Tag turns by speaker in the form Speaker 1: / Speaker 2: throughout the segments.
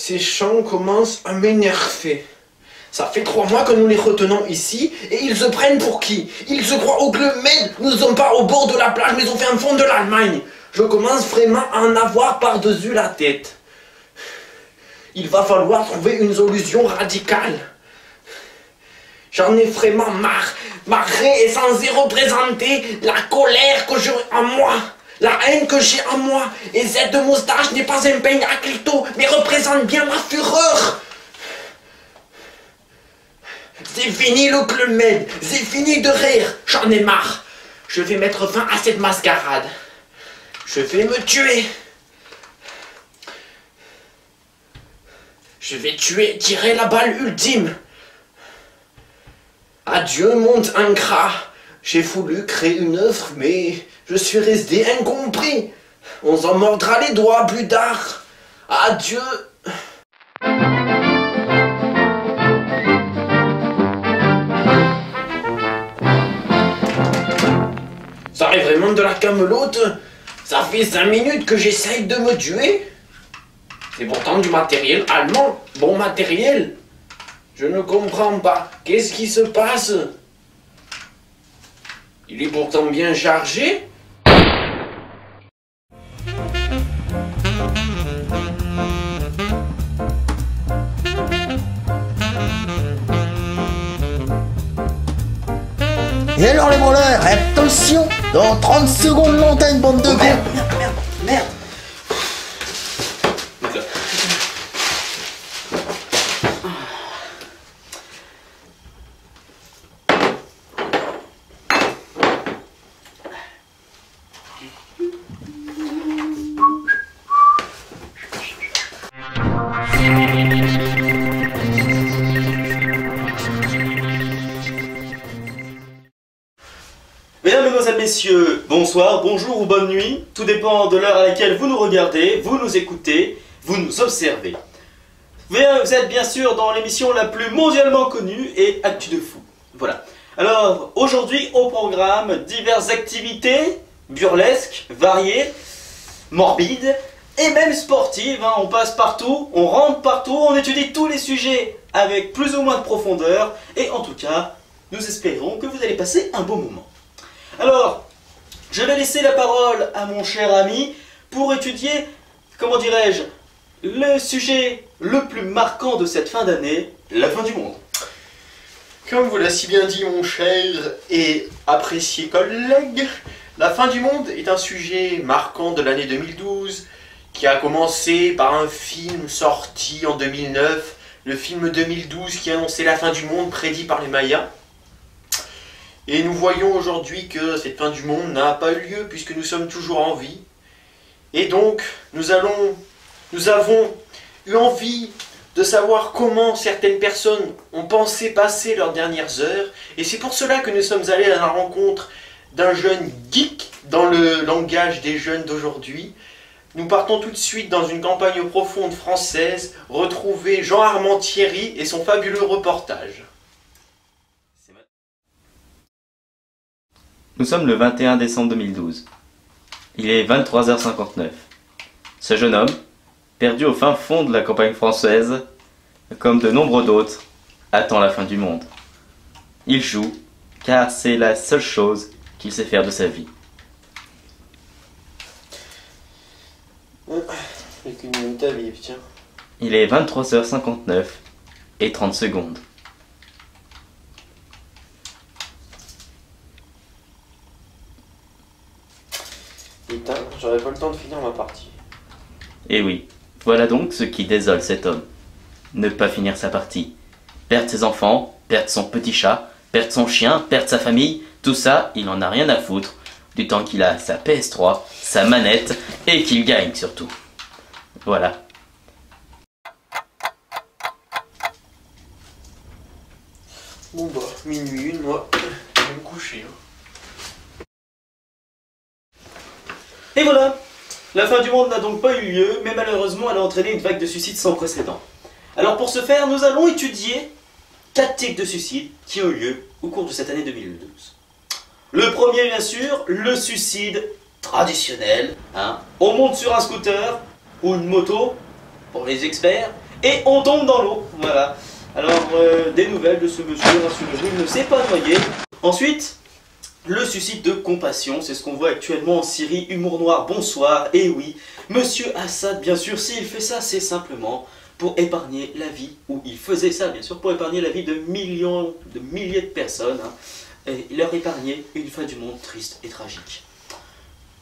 Speaker 1: Ces chants commencent à m'énerver. Ça fait 3 mois que nous les retenons ici, et ils se prennent pour qui? Ils se croient au Club Med. Nous ne sommes pas au bord de la plage, mais au fin fond de l'Allemagne. Je commence vraiment à en avoir par-dessus la tête. Il va falloir trouver une solution radicale. J'en ai vraiment marre. Ma raie est censée représenter la colère que j'ai en moi. La haine que j'ai en moi. Et cette moustache n'est pas un peigne à clito, mais représente bien ma fureur. C'est fini le Club Med. C'est fini de rire. J'en ai marre. Je vais mettre fin à cette mascarade. Je vais me tuer. Je vais tirer la balle ultime. Adieu monde ingrat. J'ai voulu créer une œuvre, mais je suis resté incompris. On s'en mordra les doigts plus tard. Adieu. Ça arrive vraiment de la camelote. Ça fait 5 minutes que j'essaye de me tuer. C'est pourtant du matériel allemand. Bon matériel. Je ne comprends pas. Qu'est-ce qui se passe? Il est pourtant bien chargé.
Speaker 2: Et alors les voleurs, attention, dans 30 secondes l'antenne, bande de
Speaker 1: Merde.
Speaker 3: Mesdames, Mesdemoiselles, Messieurs, bonsoir, bonjour ou bonne nuit. Tout dépend de l'heure à laquelle vous nous regardez, vous nous écoutez, vous nous observez. Vous êtes bien sûr dans l'émission la plus mondialement connue et Actu de Fou. Voilà. Alors, aujourd'hui, au programme, diverses activités burlesques, variées, morbides et même sportives. Hein. On passe partout, on rentre partout, on étudie tous les sujets avec plus ou moins de profondeur. Et en tout cas, nous espérons que vous allez passer un beau moment. Alors, je vais laisser la parole à mon cher ami pour étudier, comment dirais-je, le sujet le plus marquant de cette fin d'année, la fin du monde.
Speaker 1: Comme vous l'a si bien dit mon cher et apprécié collègue, la fin du monde est un sujet marquant de l'année 2012 qui a commencé par un film sorti en 2009, le film 2012 qui annonçait la fin du monde prédit par les Mayas. Et nous voyons aujourd'hui que cette fin du monde n'a pas eu lieu puisque nous sommes toujours en vie. Et donc, nous avons eu envie de savoir comment certaines personnes ont pensé passer leurs dernières heures. Et c'est pour cela que nous sommes allés à la rencontre d'un jeune geek dans le langage des jeunes d'aujourd'hui. Nous partons tout de suite dans une campagne profonde française, retrouver Jean-Armand Thierry et son fabuleux reportage.
Speaker 4: Nous sommes le 21 décembre 2012. Il est 23h59. Ce jeune homme, perdu au fin fond de la campagne française, comme de nombreux d'autres, attend la fin du monde. Il joue, car c'est la seule chose qu'il sait faire de sa vie. Il est 23h59 et 30 secondes.
Speaker 1: Putain, j'aurais pas le temps de finir ma partie.
Speaker 4: Et oui, voilà donc ce qui désole cet homme. Ne pas finir sa partie. Perdre ses enfants, perdre son petit chat, perdre son chien, perdre sa famille, tout ça, il en a rien à foutre, du temps qu'il a sa PS3, sa manette, et qu'il gagne surtout. Voilà.
Speaker 1: Bon bah, minuit, moi, je vais me coucher.
Speaker 3: Et voilà, la fin du monde n'a donc pas eu lieu, mais malheureusement elle a entraîné une vague de suicides sans précédent. Alors pour ce faire, nous allons étudier 4 types de suicides qui ont eu lieu au cours de cette année 2012. Le premier, bien sûr, le suicide traditionnel. On monte sur un scooter ou une moto, pour les experts, et on tombe dans l'eau. Voilà. Alors, des nouvelles de ce monsieur, rassurez-vous, il ne s'est pas noyé. Ensuite, le suicide de compassion, c'est ce qu'on voit actuellement en Syrie, humour noir, bonsoir, et oui, monsieur Assad, bien sûr, s'il fait ça, c'est simplement pour épargner la vie, ou il faisait ça, bien sûr, pour épargner la vie de millions, de milliers de personnes, hein, et leur épargner une fin du monde triste et tragique.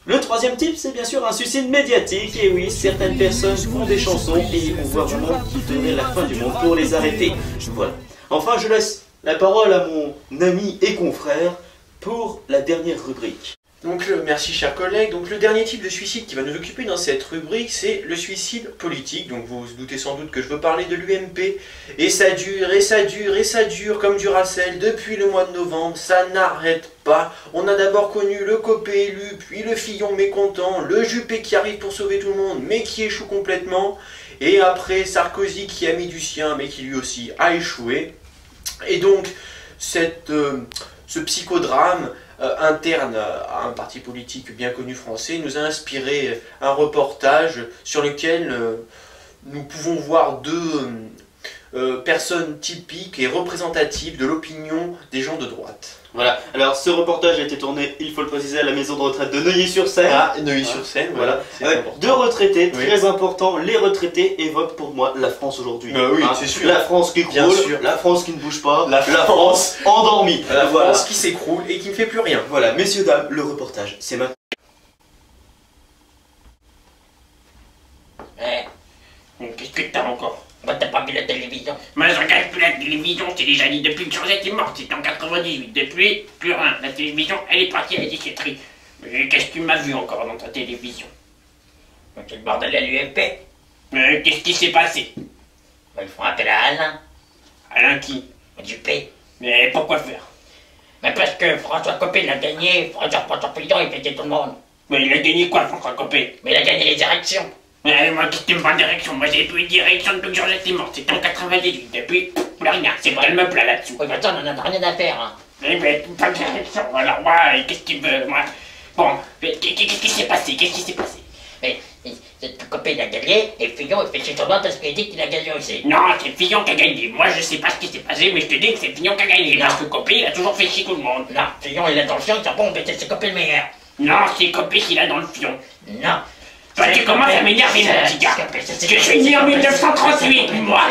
Speaker 3: Le troisième type, c'est bien sûr un suicide médiatique, et oui, certaines personnes font des chansons, et on voit vraiment qu'ils donneraient la fin du monde pour les arrêter. Voilà. Enfin, je laisse la parole à mon ami et confrère, pour la dernière rubrique.
Speaker 1: Donc merci chers collègues, donc le dernier type de suicide qui va nous occuper dans cette rubrique, c'est le suicide politique. Donc vous vous doutez sans doute que je veux parler de l'UMP, et ça dure, et ça dure, et ça dure comme du Racel depuis le mois de novembre, ça n'arrête pas. On a d'abord connu le Copé élu, puis le Fillon mécontent, le Juppé qui arrive pour sauver tout le monde, mais qui échoue complètement, et après Sarkozy qui a mis du sien, mais qui lui aussi a échoué. Et donc ce psychodrame interne à un parti politique bien connu français nous a inspiré un reportage sur lequel nous pouvons voir deux personnes typiques et représentatives de l'opinion des gens de droite.
Speaker 3: Voilà, alors ce reportage a été tourné, il faut le préciser, à la maison de retraite de Neuilly-sur-Seine.
Speaker 1: Ah, Neuilly-sur-Seine, voilà.
Speaker 3: Avec deux retraités, très important, les retraités évoquent pour moi la France aujourd'hui.
Speaker 1: Oui, c'est sûr.
Speaker 3: La France qui croule, la France qui ne bouge pas, la France endormie.
Speaker 1: La France qui s'écroule et qui ne fait plus rien.
Speaker 3: Voilà, messieurs, dames, le reportage, c'est maintenant.
Speaker 5: Qu'est-ce que t'as encore? Bah t'as pas vu la télévision? Moi je regarde plus la télévision, c'est déjà dit depuis que Georgette est morte, c'était en 98. Depuis, plus rien. La télévision, elle est partie à la déchetterie. Mais qu'est-ce que tu m'as vu encore dans ta télévision? C'est le bordel à l'UMP. Qu'est-ce qui s'est passé? Bah, ils font appel à Alain. Alain qui? Juppé. Mais pourquoi faire? Mais parce que François Copé l'a gagné, François Fillon il fêtait tout le monde. Mais il a gagné quoi François Copé? Mais il a gagné les élections. Mais moi, qu'est-ce que tu me parles d'érection? Moi, j'ai plus d'érection depuis que Georgette est morte. C'était en 98. Depuis, plus rien. C'est vrai, elle me plaît là-dessus. Oui, mais attends, on en a rien à faire, hein. Eh ben, pas d'érection. Alors, ouais, qu'est-ce que tu veux, moi? Bon, qu'est-ce qui s'est passé? Qu'est-ce qui s'est passé? Mais, cette copine il a gagné, et Fillon, il fait chez toi parce qu'il dit qu'il a gagné aussi. Non, c'est Fillon qui a gagné. Moi, je sais pas ce qui s'est passé, mais je te dis que c'est Fillon qui a gagné. Parce que Copé, il a toujours fait chier tout le monde. Non, Fillon, il a dans le fion, il a bon, mais c'est Copé le meilleur. Non, c'est Copé qu'il a dans le fion. Non. Toi, tu commences à m'énerver, mon petit gars. Je suis né en 1938, moi.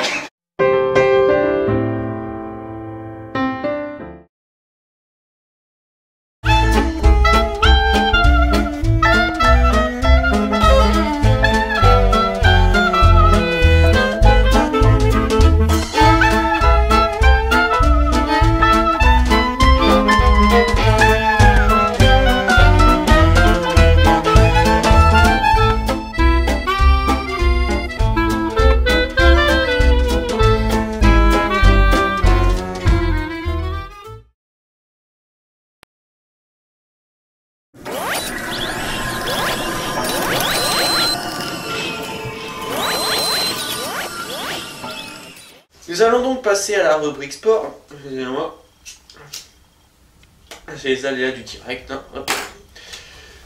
Speaker 1: Nous allons donc passer à la rubrique sport. Excusez-moi. C'est les aléas du direct. Hein. Hop.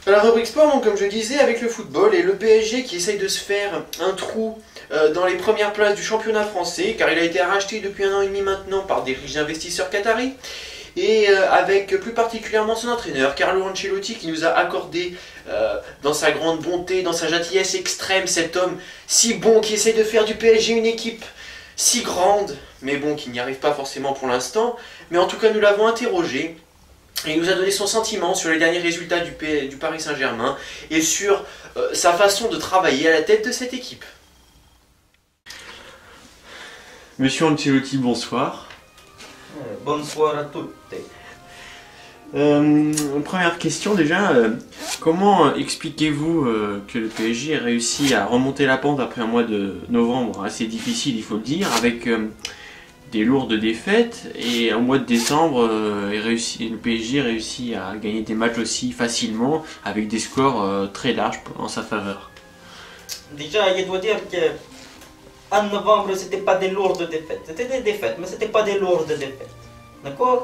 Speaker 1: À la rubrique sport, donc, comme je disais, avec le football et le PSG qui essaye de se faire un trou dans les premières places du championnat français, car il a été racheté depuis 1 an et demi maintenant par des riches investisseurs qataris. Et avec plus particulièrement son entraîneur, Carlo Ancelotti, qui nous a accordé dans sa grande bonté, dans sa gentillesse extrême, cet homme si bon qui essaye de faire du PSG une équipe si grande, mais bon, qui n'y arrive pas forcément pour l'instant. Mais en tout cas, nous l'avons interrogé, et il nous a donné son sentiment sur les derniers résultats du Paris Saint-Germain, et sur sa façon de travailler à la tête de cette équipe. Monsieur Ancelotti, bonsoir.
Speaker 3: Bonsoir à toutes.
Speaker 1: Première question déjà, comment expliquez-vous que le PSG ait réussi à remonter la pente après un mois de novembre assez difficile, il faut le dire, avec des lourdes défaites, et au mois de décembre, le PSG réussit à gagner des matchs aussi facilement avec des scores très larges en sa faveur?
Speaker 3: Déjà, je dois dire que en novembre, c'était pas des lourdes défaites. C'était des défaites, mais c'était pas des lourdes défaites. D'accord?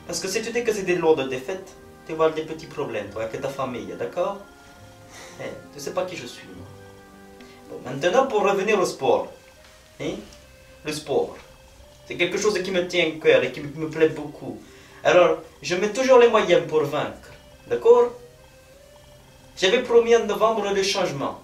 Speaker 3: Parce que si tu dis que c'est des lourdes défaites, tu vas avoir des petits problèmes, toi, avec ta famille, d'accord? Tu sais pas qui je suis, moi. Bon, maintenant, pour revenir au sport. Hein? Le sport. C'est quelque chose qui me tient au cœur et qui me plaît beaucoup. Alors, je mets toujours les moyens pour vaincre. D'accord? J'avais promis en novembre le changement.